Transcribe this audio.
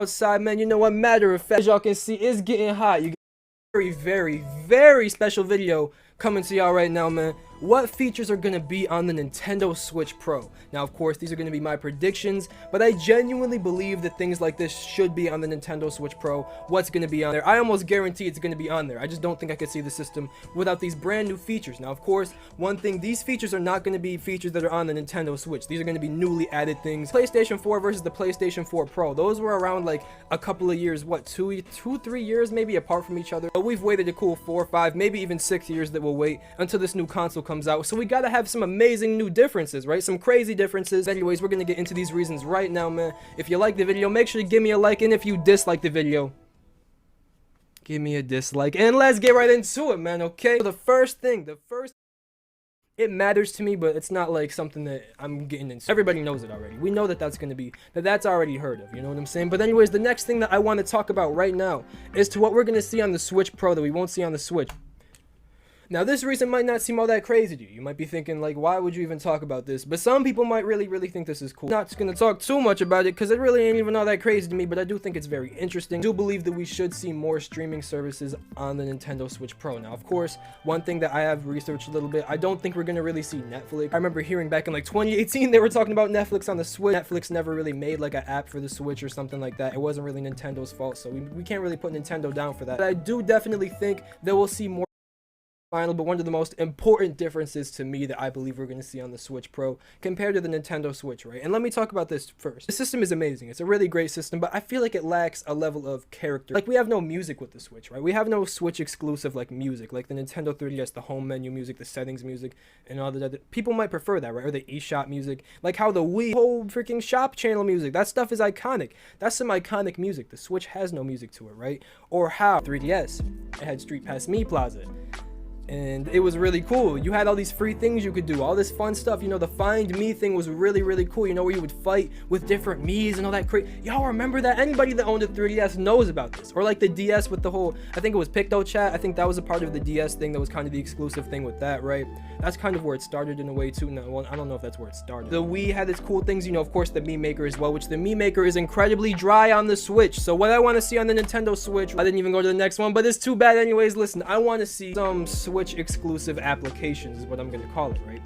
outside, man. You know what? Matter of fact, as y'all can see, it's getting hot. You got a very special video coming to y'all right now, man. What features are gonna be on the Nintendo Switch Pro? Now, of course, these are gonna be my predictions, but I genuinely believe that things like this should be on the Nintendo Switch Pro. What's gonna be on there? I almost guarantee it's gonna be on there. I just don't think I could see the system without these brand new features. Now, of course, one thing, these features are not gonna be features that are on the Nintendo Switch. These are gonna be newly added things. PlayStation 4 versus the PlayStation 4 Pro. Those were around like a couple of years, what, 3 years maybe apart from each other. But we've waited a cool 4, 5, maybe even 6 years that we'll wait until this new console comes out. So we gotta have some amazing new differences, right? Some crazy differences. Anyways, we're gonna get into these reasons right now, man. If you like the video, make sure to give me a like, and if you dislike the video, give me a dislike, and let's get right into it, man. Okay, so the first it matters to me, but it's not like something that I'm getting into. Everybody knows it already. We know that that's already heard of, you know what I'm saying? But anyways, the next thing that I want to talk about right now is to what we're gonna see on the Switch Pro that we won't see on the Switch. Now, this reason might not seem all that crazy to you. You might be thinking, like, why would you even talk about this? But some people might really think this is cool. I'm not gonna talk too much about it, because it really ain't even all that crazy to me, but I do think it's very interesting. I do believe that we should see more streaming services on the Nintendo Switch Pro. Now, of course, one thing that I have researched a little bit, I don't think we're gonna really see Netflix. I remember hearing back in, like, 2018, they were talking about Netflix on the Switch. Netflix never really made, like, an app for the Switch or something like that. It wasn't really Nintendo's fault, so we can't really put Nintendo down for that. But I do definitely think that we'll see more final, but one of the most important differences to me that I believe we're going to see on the Switch Pro compared to the Nintendo Switch, right? And let me talk about this first. The system is amazing. It's a really great system, but I feel like it lacks a level of character. Like, we have no music with the Switch, right? We have no Switch exclusive, like, music, like the Nintendo 3DS, the home menu music, the settings music, and all the other. People might prefer that, right? Or the eShop music, like how the Wii whole freaking shop channel music, that stuff is iconic. That's some iconic music. The Switch has no music to it, right? Or how 3DS, it had Street Pass Me Plaza. And it was really cool. You had all these free things you could do, all this fun stuff. You know, the Find Me thing was really cool. You know, where you would fight with different Miis and all that crazy. Y'all remember that? Anybody that owned a 3DS knows about this. Or like the DS with the whole, I think it was Picto Chat. I think that was a part of the DS thing that was kind of the exclusive thing with that, right? That's kind of where it started in a way too. No, well, I don't know if that's where it started. The Wii had its cool things, you know, of course the Mii Maker as well, which the Mii Maker is incredibly dry on the Switch. So what I want to see on the Nintendo Switch, I didn't even go to the next one, but it's too bad anyways. Listen, I want to see some Switch exclusive applications is what I'm going to call it, right?